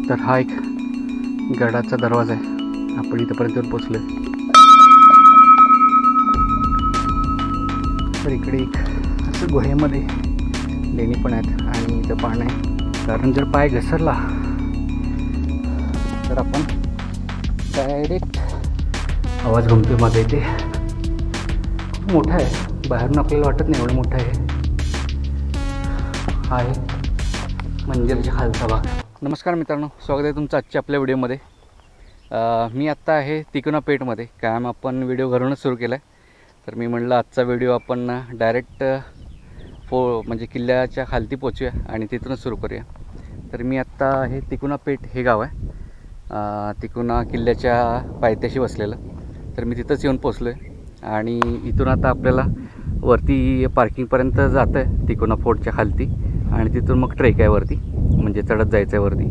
तर हा एक गडाचा दरवाजा आहे. आपण इथपर्यंत येऊन पोचलो. तर इकडे एक असं गुहेमध्ये लेणी पण आहेत आणि इथं पाणी आहे. कारण जर पाय घसरला तर आपण डायरेक्ट आवाज घुमते मध्ये. ते खूप मोठं आहे, बाहेरून आपल्याला वाटत नाही एवढं मोठं आहे. हा आहे मंदिराच्या खालचा भाग. नमस्कार मित्रांनो, स्वागत आहे तुमचं आजच्या आपल्या व्हिडिओमध्ये. मी आत्ता आहे तिकोना पेठमध्ये. कायम आपण व्हिडिओ घरूनच सुरू केला आहे. तर मी म्हटलं आजचा व्हिडिओ आपण डायरेक्ट म्हणजे किल्ल्याच्या खालती पोचूया आणि तिथूनच सुरू करूया. तर मी आत्ता आहे तिकोना पेठ हे गाव आहे, तिकोना किल्ल्याच्या पायथ्याशी वसलेलं. तर मी तिथंच येऊन पोचलो आहे आणि इथून आता आपल्याला वरती पार्किंगपर्यंत जातं आहे तिकोना फोर्टच्या खालती आणि तिथून मग ट्रेक आहे वरती, म्हणजे चढत जायचं आहे वरती.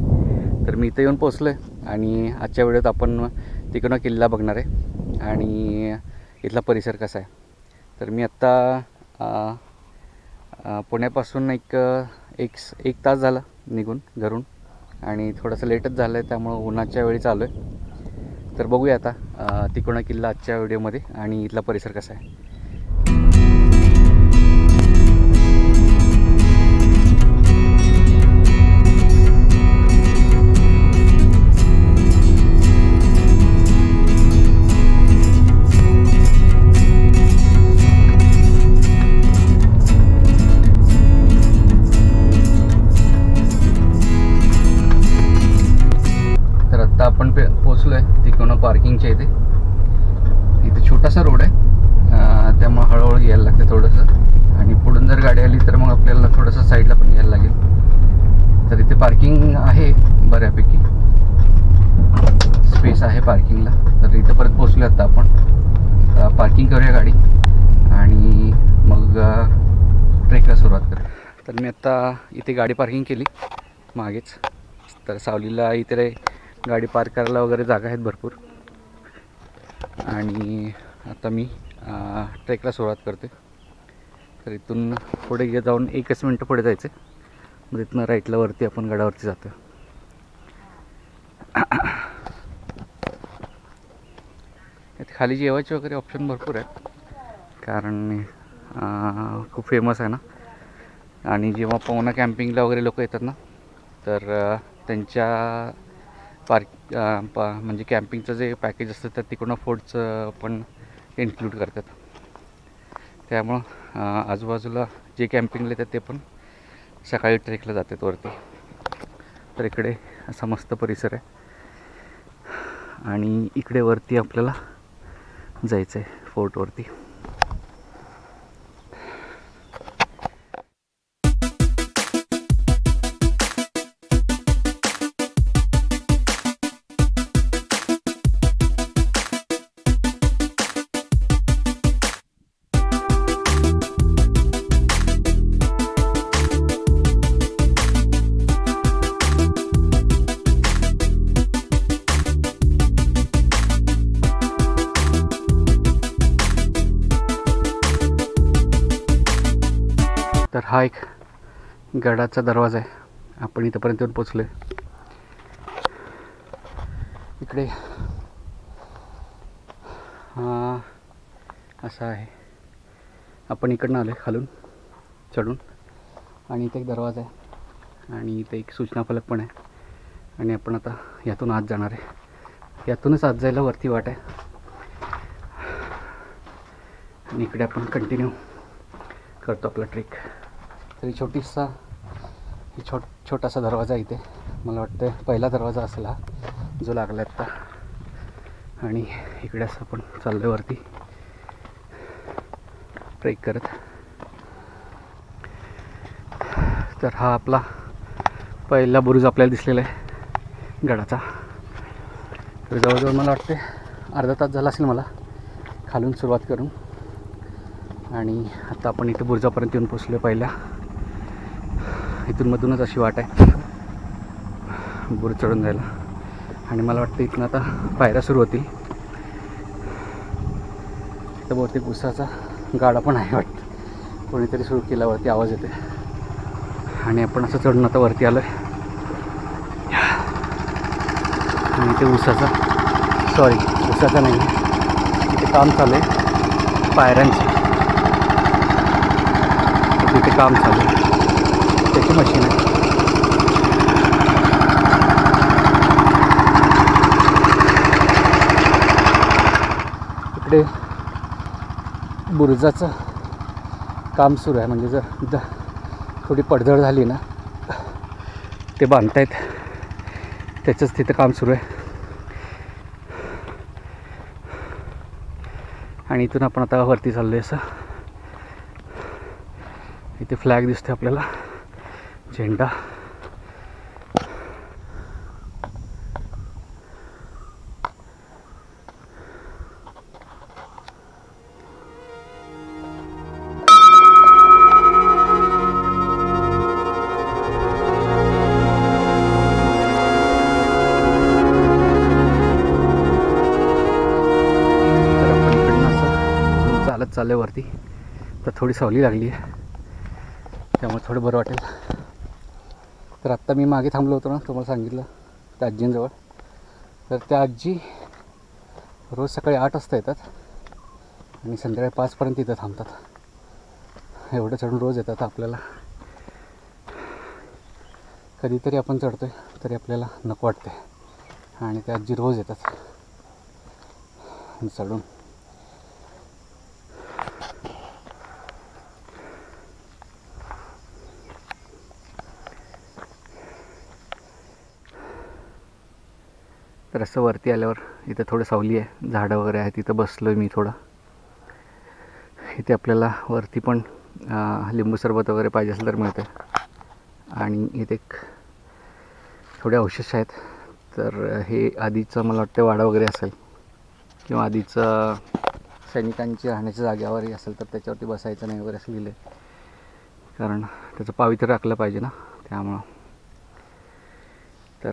तर मी इथं येऊन पोचलो आहे आणि आजच्या व्हिडिओत आपण तिकोना किल्ला बघणार आहे आणि इथला परिसर कसा आहे. तर मी आत्ता पुण्यापासून एक तास झाला निघून घरून आणि थोडंसं लेटच झालं आहे, त्यामुळं उन्हाच्या वेळी चालू आहे. तर बघूया आता तिकोना किल्ला आजच्या व्हिडिओमध्ये आणि इथला परिसर कसा आहे. आपण पोचलो आहे तिकोना पार्किंगच्या इथे. इथे छोटासा रोड आहे, त्यामुळे हळूहळू यायला लागते थोडंसं. आणि पुढून जर गाडी आली तर मग आपल्याला थोडंसं साईडला पण यायला लागेल. तर इथे पार्किंग आहे, बऱ्यापैकी स्पेस आहे पार्किंगला. तर इथं परत पोचलो आता आपण. पार्किंग करूया गाडी आणि मग ट्रेकला सुरुवात करूया. तर मी आत्ता इथे गाडी पार्किंग केली मागेच. तर सावलीला इथे गाडी पार्क करायला वगैरे जागा आहेत भरपूर. आणि आता मी ट्रेकला सुरुवात करते. तर इथून पुढे जाऊन 1 मिनटं पुढे जायचं, मग इथनं राईटला वरती आपण गडावरती जातो. इथे खाली जेवायचे वगैरे ऑप्शन भरपूर आहेत, कारण खूप फेमस आहे ना. आणि जेव्हा पवना कॅम्पिंगला वगैरे लोक येतात ना, तर त्यांच्या म्हणजे कॅम्पिंगचं जे पॅकेज असतं त्यात तिकोना फोर्टचं पण इन्क्लूड करतात. त्यामुळं आजूबाजूला जे कॅम्पिंगला येतात ते पण सकाळी ट्रेकला जातात वरती. तर इकडे असा मस्त परिसर आहे आणि इकडे वरती आपल्याला जायचं आहे फोर्टवरती. तर हा एक गडाचा दरवाजा आहे. आपण इथपर्यंत येऊन पोचलो आहे. इकडे असं आहे. आपण इकडनं आलो आहे खालून चढून आणि इथे एक दरवाजा आहे आणि इथे एक सूचना फलक पण आहे. आणि आपण आता यातून आत जाणार आहे. यातूनच आत जायला वरती वाट आहे. आणि इकडे आपण कंटिन्यू करतो आपला ट्रेक. तरी छोटासा दरवाजा इथे, मला वाटतं पहिला दरवाजा असेल हा जो लागला आत्ता. आणि इकडे असं आपण चाललो वरती ट्रेक करत. तर हा आपला पहिला बुरुज आपल्याला दिसलेला आहे गडाचा. तर जवळजवळ मला वाटते अर्धा तास झाला असेल मला खालून सुरुवात करून. आणि आता आपण इथे बुरुजापर्यंत येऊन पोचलो. पहिल्या इथून मधूनच अशी वाट आहे बुरुज चढून जायला. आणि मला वाटतं इथून आता पायऱ्या सुरू होतील. तर बहुतेक उसाचा गाडा पण आहे वाटतं, कोणीतरी सुरू केल्यावरती आवाज येते. आणि आपण असं चढून आता वरती आलो आहे. आणि इथे ऊसाचा नाही, इथे काम चालू आहे पायऱ्यांचं. तिथे काम चालू आहे, त्याची मशीन आहे. इकडे बुरुजाचं काम सुरू आहे. म्हणजे जर थोडी पडझड झाली ना, ते बांधतायत, त्याचंच तिथं काम सुरू आहे. आणि इथून आपण आता वरती चाललो आहे. असं इथे फ्लॅग दिसते आपल्याला, झेंडा. चालले वरती. तर थोडी सावली लागली आहे, त्यामुळे थोडं बरं वाटेल. तर आत्ता मी मागे थांबलो होतो ना, तुम्हाला सांगितलं त्या आजींजवळ. तर त्या आजी रोज सकाळी 8 वाजता येतात आणि संध्याकाळी 5पर्यंत इथं थांबतात. एवढं चढून रोज येतात. आपल्याला कधीतरी आपण चढतो आहे तरी आपल्याला नको वाटते, आणि त्या आजी रोज येतात चढून. तर असं वरती आल्यावर इथं थोडं सावली आहे, झाडं वगैरे आहे, तिथं बसलो आहे मी थोडं. इथे आपल्याला वरती पण लिंबू सरबत वगैरे पाहिजे असेल तर मिळते. आणि इथे थोडे अवशेष आहेत. तर हे आधीचं मला वाटतं वाडा वगैरे असेल, किंवा आधीचं सैनिकांची राहण्याच्या जागेवरही असेल. तर त्याच्यावरती बसायचं नाही वगैरे असं लिहिलं आहे, कारण त्याचं पावित्र्य राखलं पाहिजे ना, त्यामुळं. तर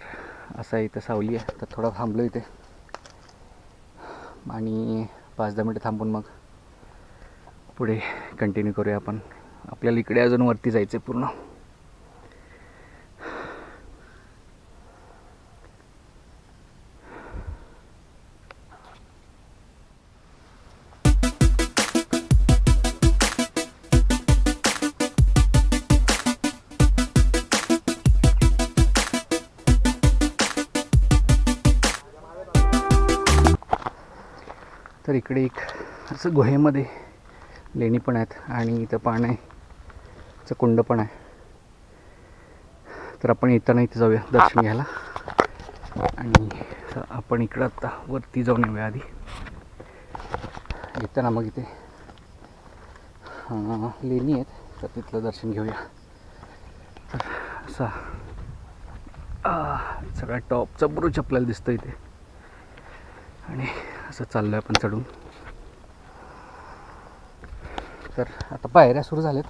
असं इथं सावली आहे. तर थोडा थांबलो इथे, आणि 5-10 मिनटं थांबून मग पुढे कंटिन्यू करूया आपण. आपल्याला इकडे अजून वरती जायचं आहे पूर्ण. तर इकडे एक असं गुहेमध्ये लेणी पण आहेत, आणि इथं पाण्याचं कुंड पण आहे. तर आपण येताना इथे जाऊया दर्शन घ्यायला, आणि आपण इकडं आत्ता वरती जाऊन येऊया. आधी येताना मग इथे लेणी आहेत, तर तिथलं दर्शन घेऊया. तर असा सगळ्या टॉपचा बुरुज आपल्याला दिसतं इथे, आणि असं चाललो आहे आपण चढून. तर आता पायऱ्या सुरू झाल्यात,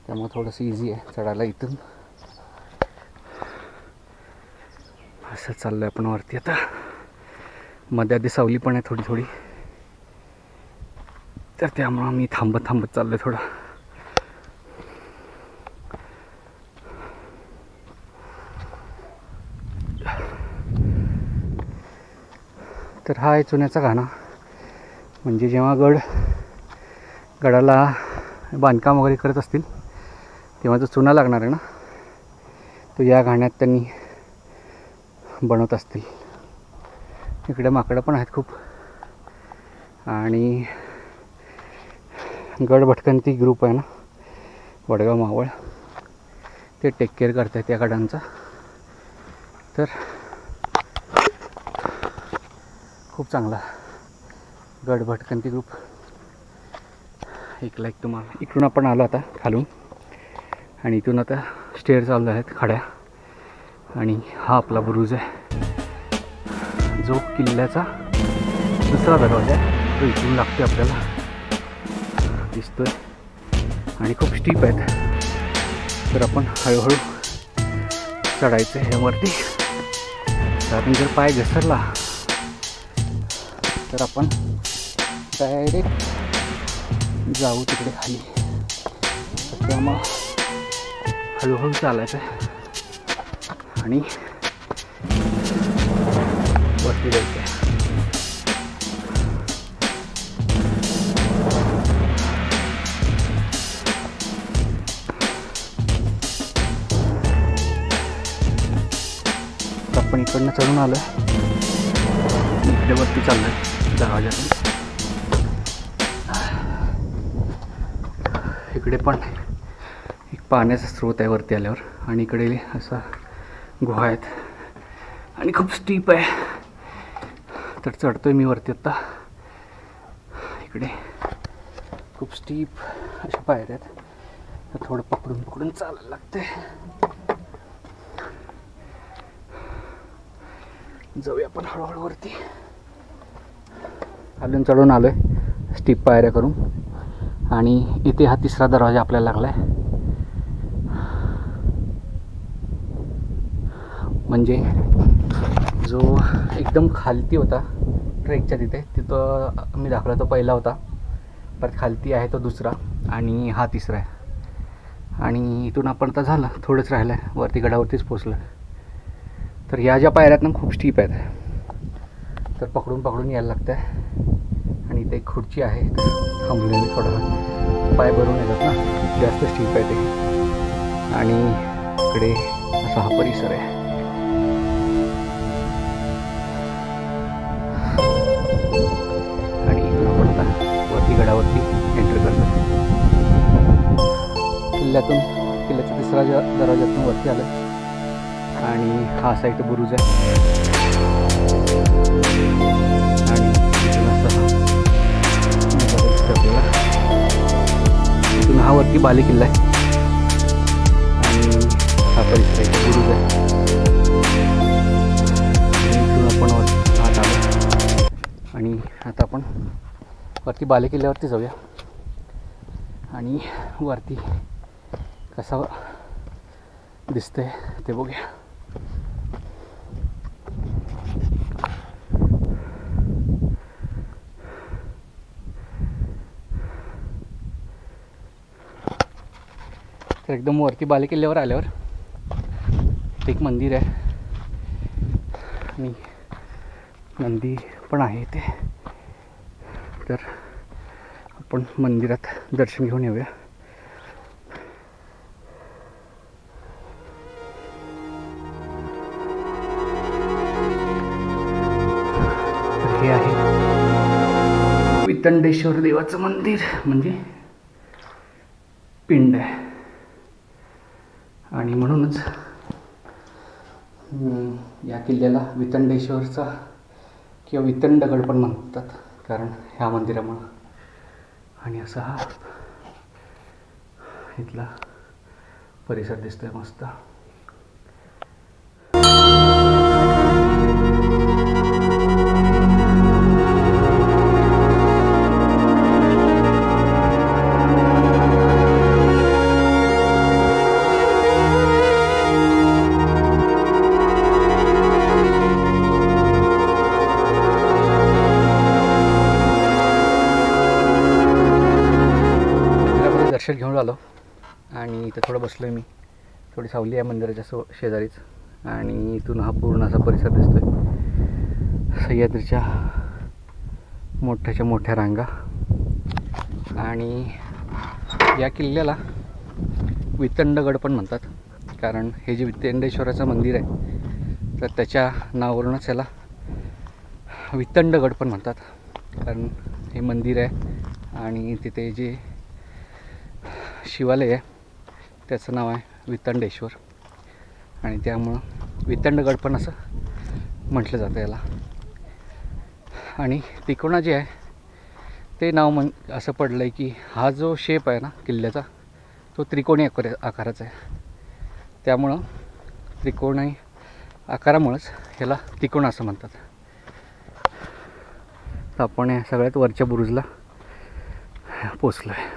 त्यामुळे थोडंसं इझी आहे चढायला इथून. असं चाललो आहे आपण वरती. आता मध्ये आधी सावली पण आहे थोडी थोडी, तर त्यामुळं मी थांबत चाललो आहे थोडं. तर हा आहे चुन्याचा घाणा. म्हणजे जेव्हा गडाला बांधकाम वगैरे करत असतील तेव्हा जो चुना लागणार आहे ना, तो या घाण्यात त्यांनी बनवत असतील. इकडे माकडं पण आहेत खूप, आणि गड भटकंती ग्रुप आहे ना, वडगाव मावळ, ते टेक केअर करत आहेत या गडांचा. तर खूप चांगला गड भटकंती ग्रुप. एक लाईक तुम्हाला. इकडून आपण आलो आता खालून, आणि इथून आता स्टेअर चालू आहेत खड्या, आणि हा आपला बुरुज आहे, जो किल्ल्याचा दुसरा दरवाजा आहे. तो इथून लागतो आपल्याला, दिसतोय, आणि खूप स्टीप आहेत. तर आपण हळूहळू चढायचं आहे वरती. कारण जर पाय घसरला तर आपण डायरेक्ट जाऊ तिकडे खाली. तर त्यामुळं हळूहळू चालायचं आहे, आणि वरती जायचं आहे. आपण इकडनं चढून आलो आहे, इकडे वरती चाललो आहे दरवाजातून. इकडे पण एक पाण्याचा स्रोत आहे वरती आल्यावर, आणि इकडे असा गुहा आहेत आणि खूप स्टीप आहे. तर चढतोय मी वरती आत्ता. इकडे खूप स्टीप अशा पायऱ्या आहेत, तर थोडं पकडून पकडून चालायला लागते. जाऊया आपण हळूहळू वरती. खालून चढून आलो आहे स्टीप पायऱ्या करून, आणि इथे हा तिसरा दरवाजा आपल्याला लागला आहे. म्हणजे जो एकदम खालती होता ट्रेकच्या तिथं मी दाखवला तो पहिला होता, परत खालती आहे तो दुसरा, आणि हा तिसरा आहे. आणि इथून आपण आता झालं, थोडंच राहिलं आहे, वरती गडावरतीच पोचलं. तर या ज्या पायऱ्यात ना खूप स्टीप आहेत, तर पकडून पकडून यायला लागतं आहे. आणि इथे एक खुर्ची आहे, थांबले मी थोडा, पाय भरून येतात ना, जास्त स्टीप आहे ते. आणि इकडे असा हा परिसर आहे. आणि इथून आपण आता वरती गडावरती एंटर करतो. किल्ल्याच्या तिसऱ्या दरवाज्यातून वरती आलं, आणि हा साईड बुरुज आहे. आणि इथून हा वरती बाले किल्ला आहे, आणि हा परिसर आहे, बुरुज आहे. इथून आपण आत आलो, आणि आता आपण वरती बाले किल्ल्यावरती जाऊया, आणि वरती कसा दिसतंय ते बघूया. तर एकदम वरती बाले किल्ल्यावर आल्यावर एक मंदिर आहे, आणि नंदी पण आहे इथे. तर आपण मंदिरात दर्शन घेऊन येऊया. हे आहे वितंडेश्वर देवाचं मंदिर, म्हणजे पिंड आहे. आणि म्हणूनच या किल्ल्याला वितंडेश्वरचा किंवा वितंडगड पण म्हणतात, कारण ह्या मंदिरामुळं. आणि असा हा इथला परिसर दिसतोय मस्त. दर्शन घेऊन आलो, आणि इथं थोडं बसलो आहे मी. थोडी सावली आहे मंदिराच्या शेजारीच, आणि इथून हा पूर्ण असा परिसर दिसतोय. सह्याद्रीच्या मोठ्याच्या मोठ्या रांगा. आणि या किल्ल्याला वितंडगड पण म्हणतात, कारण हे जे वितंडेश्वराचं मंदिर आहे, तर त्याच्या नावावरूनच याला वितंडगड पण म्हणतात. कारण हे मंदिर आहे, आणि तिथे जे शिवालय आहे त्याचं नाव आहे वितंडेश्वर, आणि त्यामुळं वितंडगड पण असं म्हटलं जातं याला. आणि तिकोणा जे आहे ते नाव असं पडलं आहे की हा जो शेप आहे ना किल्ल्याचा, तो त्रिकोणी आकाराचा आहे. त्यामुळं त्रिकोणी आकारामुळंच ह्याला तिकोणा असं म्हणतात. तर आपण या सगळ्यात वरच्या बुरुजला पोचलो आहे.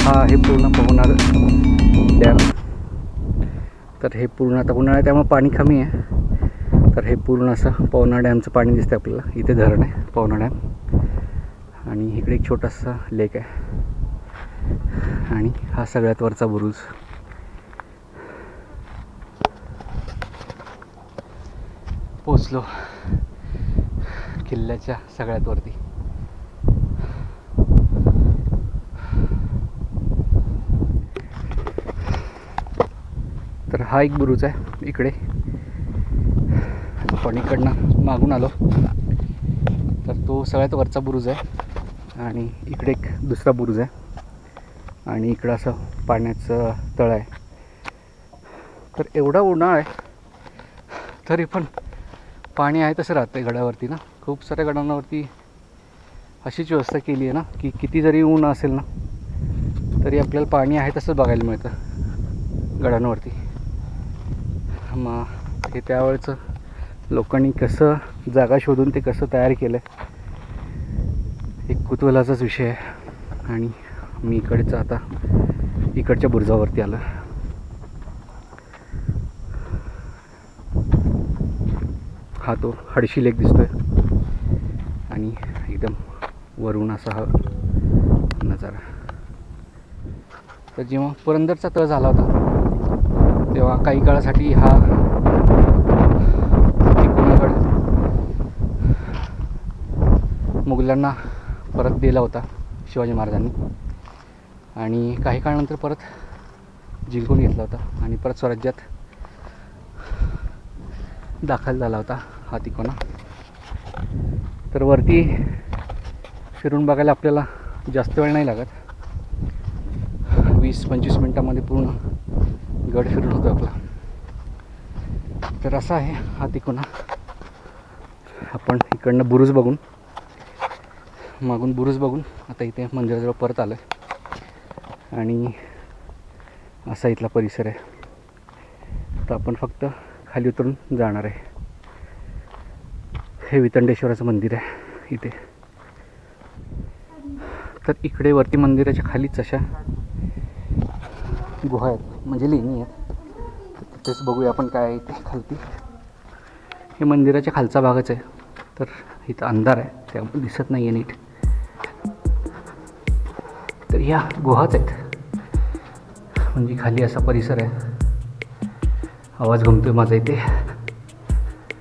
हा आहे पूर्ण पवनार डॅम. तर हे पूर्ण आता उन्हाळा आहे त्यामुळे पाणी कमी आहे, तर हे पूर्ण असं पवना डॅमचं पाणी दिसतं आपल्याला. इथे धरण आहे पवना डॅम आणि इकडे एक छोटासा लेक आहे आणि हा सगळ्यात वरचा बुरुज. पोचलो किल्ल्याच्या सगळ्यात वरती. तर हा एक बुरुज आहे इकडे. आपण इकडनं मागून आलो तर तो सगळ्यात वरचा बुरुज आहे आणि इकडे एक दुसरा बुरुज आहे आणि इकडं असं पाण्याचं तळ आहे. तर एवढा उन्हाळा आहे तरी पण पाणी आहे तसं राहतं आहे गडावरती ना. खूप साऱ्या गडांवरती अशीच व्यवस्था केली आहे ना की किती जरी ऊन असेल ना तरी आपल्याला पाणी आहे तसंच बघायला मिळतं गडांवरती. मग हे त्यावेळचं लोकांनी कसं जागा शोधून ते कसं तयार केलं आहे एक कुतूहलाचाच विषय आहे. आणि मी इकडचं आता इकडच्या बुरुजावरती आलो. हा तो हडशी लेक दिसतोय आणि एकदम वरून असा हा नजारा. तर जेव्हा पुरंदरचा तळ झाला होता तेव्हा काही काळासाठी हा तिकोनागड मुघलांना परत दिला होता शिवाजी महाराजांनी आणि काही काळानंतर परत जिंकून घेतला होता आणि परत स्वराज्यात दाखल झाला होता हा तिकोना. तर वरती फिरून बघायला आपल्याला जास्त वेळ नाही लागत. 20-25 मिनटामध्ये पूर्ण गड फिरून होतो आपला. तर असा आहे हा तिकोना. आपण इकडनं बुरुज बघून मागून बुरुज बघून आता इथे मंदिराजवळ परत आलो आहे आणि असा इथला परिसर आहे. तर आपण फक्त खाली उतरून जाणार आहे. हे वितंडेश्वराचं मंदिर आहे इथे. तर इकडे वरती मंदिराच्या खालीच अशा गुहा आहेत म्हणजे लेणी आहेत. तर तिथेच बघूया आपण काय आहे इथे खालती. हे मंदिराच्या खालचा भागच आहे. तर इथं अंधार आहे त्यामुळे दिसत नाही आहे नीट. तर ह्या गुहाच आहेत म्हणजे खाली असा परिसर आहे. आवाज घुमतोय माझा इथे.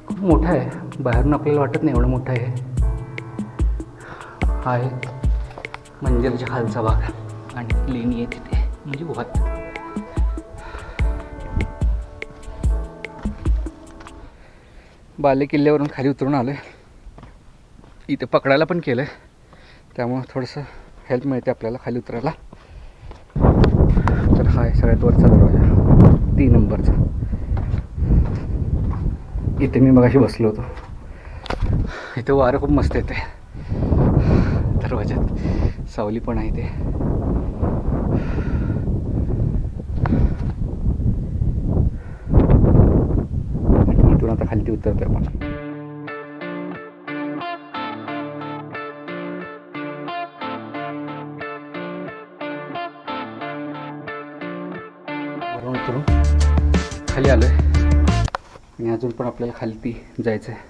खूप मोठा आहे. बाहेरून आपल्याला वाटत नाही एवढं मोठं आहे. हा आहे मंदिराच्या खालचा भाग आणि लेणी आहे तिथे म्हणजे गुहात. बाले किल्ल्यावरून खाली उतरून आलो आहे. इथे पकडायला पण केलं आहे त्यामुळं थोडंसं हेल्प मिळते आपल्याला खाली उतरायला. तर हा आहे सगळ्यात वरचा दरवाजा 3 नंबरचा. इथे मी मगाशी बसलो होतो. इथे वारं खूप मस्त येते दरवाज्यात. सावली पण आहे इथे. इथून आता खाली उतरतोय आपण. वरून उतरून खाली आलोय आणि अजून पण आपल्याला खाली जायचं आहे.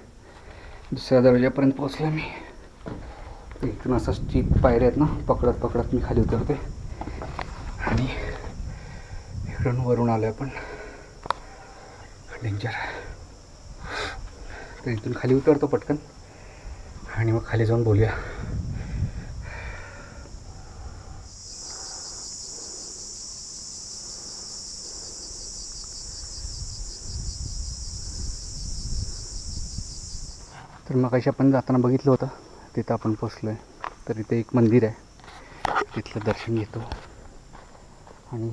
दुसऱ्या दरवाजापर्यंत पोहोचलो मी. इथून असं स्टीप पायऱ्या आहेत ना पकडत पकडत मी खाली उतरते आणि इकडून वरून आलो आपण. डेंजर. तर इथून खाली उतरतो पटकन आणि मग खाली जाऊन बोलूया. तर मग अशी आपण जाताना बघितलं होतं तिथं आपण पोचलो आहे. तर इथे एक मंदिर आहे तिथलं दर्शन घेतो आणि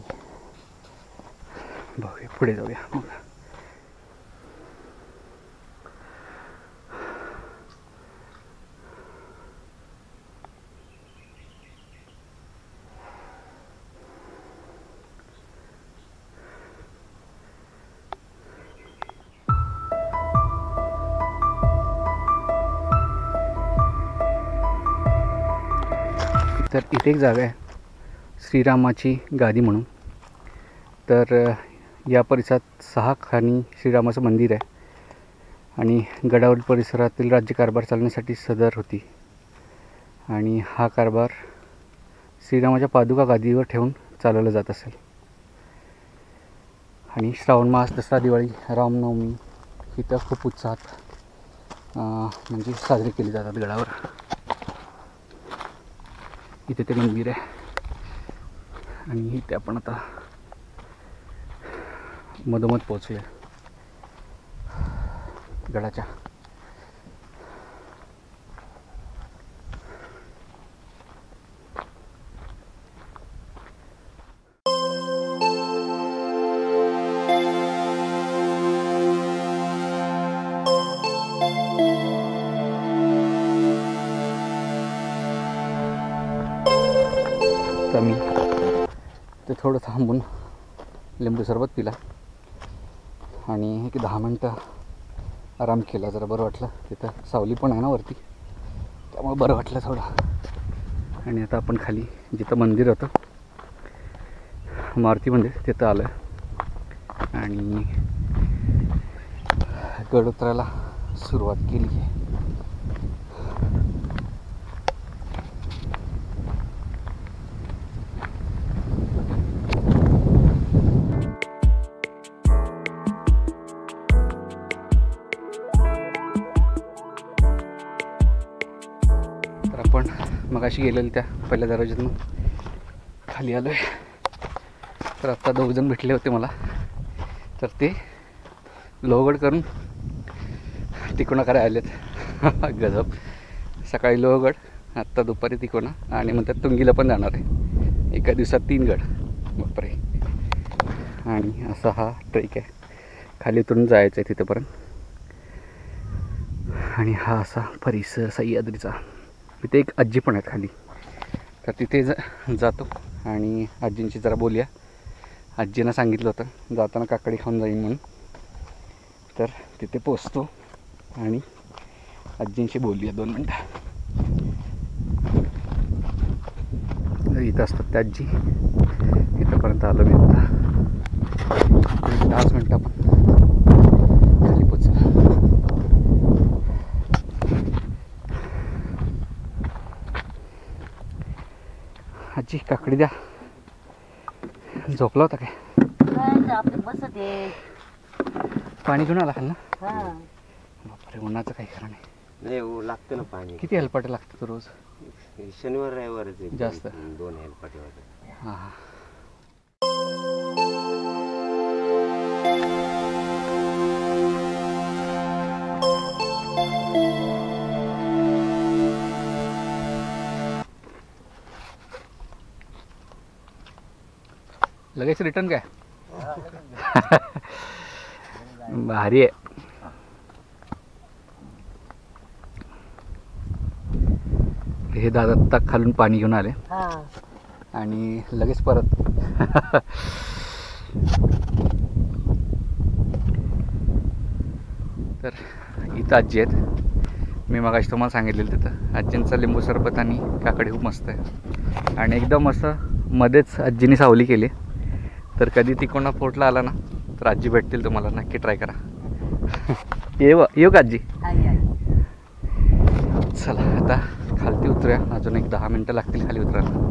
बघूया पुढे जाऊया मग. तर इथे एक जागा आहे श्रीरामाची गादी म्हणून. तर या परिसरात 6 खाणी श्रीरामाचं मंदिर आहे आणि गडावरील परिसरातील राज्यकारभार चालण्यासाठी सदर होती. आणि हा कारभार श्रीरामाच्या पादुका गादीवर ठेवून चालवला जात असेल. आणि श्रावण मास, दसरा, दिवाळी, रामनवमी इथं खूप उत्साहात म्हणजे साजरे केले जातात गडावर. इथे ते मंदिर आहे आणि इथे आपण आता मधोमध पोहोचले गडाच्या. तर मी ते थोडं थांबून लिंबू सरबत पिला आणि एक 10 मिनटं आराम केला. जरा बरं वाटलं. तिथं सावली पण आहे ना वरती, त्यामुळे बरं वाटलं थोडं. आणि आता आपण खाली जिथं मंदिर होतं, मारुती मंदिर, तिथं आलं आणि गड उतरायला सुरुवात केली आहे. आपण मगाशी गेलेलं त्या पहिल्या दरवाज्यातून खाली आलो आहे. तर आत्ता 2 जण भेटले होते मला, तर ते लोहगड करून तिकोणा करायला आलेत. गजब. सकाळी लोहगड, आत्ता दुपारी तिकोणा, आणि म्हणतात तुंगीला पण जाणार आहे. एका दिवसात 3 गड. बापरे. आणि असा हा ट्रेक आहे, खाली उतरून जायचं आहे तिथंपर्यंत. आणि हा असा परिसर सह्याद्रीचा. तिथे एक आजी पण आहेत खाली, तर तिथे जातो आणि आजींची जरा बोलूया. आजीनं सांगितलं होतं जाताना काकडी खाऊन जाईन म्हणून, तर तिथे पोचतो आणि आजींशी बोलूया 2 मिनटं. इथं असतात त्या आजी. इथंपर्यंत आलो मी आता. 10 मिनटं आपण खाली पोचलो. आजी काकडी द्या. झोपला होता काय? बसत आहे. पाणी घेऊन आला खाल ना? हा. उन्हाचं काही खरं नाही. नाही लागतं ना पाणी. किती हेलपाटे लागतं तो रोज? शनिवार रविवारच जास्त. 2 हेलपाटे होते. हां हां. लगेच रिटर्न काय? भारी आहे. हे दादा आत्ता खालून पाणी घेऊन आले आणि लगेच परत. तर इथं आजी आहेत. मी मगाशी तुम्हाला सांगितलेलं तिथं आजींचा लिंबू सरबत आणि काकडी खूप मस्त आहे. आणि एकदम असं मध्येच आजीने सावली केली. तर कधी तिकोणा फोर्टला आला ना तर आजी भेटतील तुम्हाला, नक्की ट्राय करा. येऊ का आजी? चला आता खालती उतरूया. अजून एक 10 मिनटं लागतील खाली उतरायला.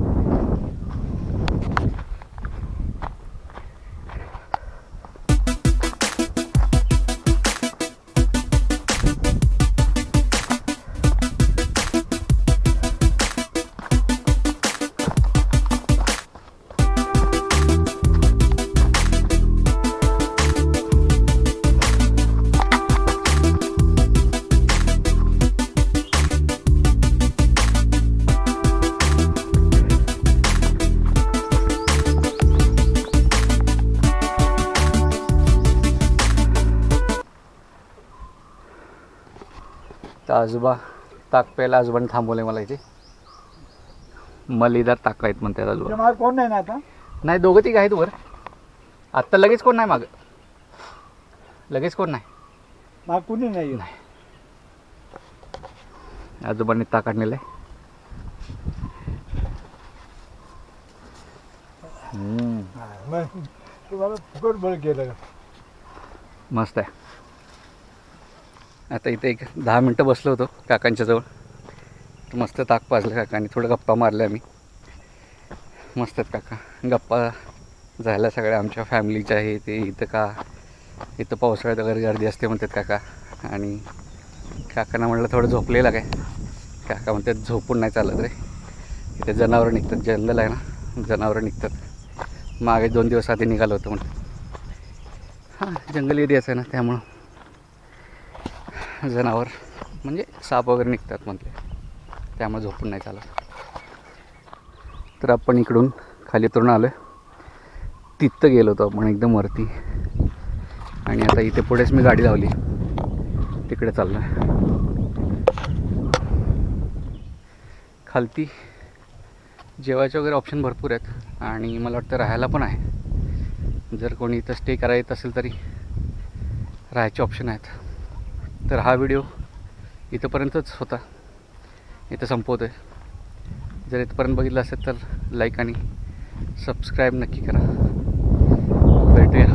तर आजोबा ताक प्यायला आजोबाने थांबवले मला इथे. मलिदा ताक आहेत म्हणतात आजोबा. कोण नाही ना आता? नाही, 2-3 आहेत वर. आत्ता लगेच कोण नाही मागं. लगेच कोण नाही. माग कुणी नाही. आजोबांनी ताक आणलेलं आहे. तुम्हाला फुकट बळ केलं. मस्त आहे. आता इथे एक 10 मिनटं बसलो होतो काकांच्या जवळ. तर मस्त ताक पाजलं काकांनी, थोडं गप्पा मारल्या आम्ही. मस्त आहेत काका, गप्पा झाल्या सगळ्या आमच्या फॅमिलीच्या. हे ते इथं पावसाळ्यात वगैरे गर्दी असते म्हणतात काका. आणि काकांना म्हटलं थोडं झोपलेलं काय. काका म्हणतात झोपून नाही चालत रे, इथे जनावरं निघतात, जंगल आहे ना, जनावरं निघतात. मागे 2 दिवस आधी निघालं होतं म्हणतात. हां, जंगल एरियाच आहे ना, त्यामुळं जनावर म्हणजे साप वगैरे निघतात म्हटले, त्यामुळे झोपून नाही चालत. तर आपण इकडून खाली उतरून आलो आहे. तिथं गेलो होतो आपण एकदम वरती. आणि आता इथे पुढेच मी गाडी लावली, तिकडे चाललो आहे. खालती जेवायचे वगैरे ऑप्शन भरपूर आहेत आणि मला वाटतं राहायला पण आहे. जर कोणी इथं स्टे करायचं असेल तरी राहायचे ऑप्शन आहेत. तर हा व्हिडिओ इथंपर्यंतच होता, इथं संपवतो आहे. जर इथंपर्यंत बघितलं असेल तर लाईक आणि सबस्क्राईब नक्की करा. भेटूया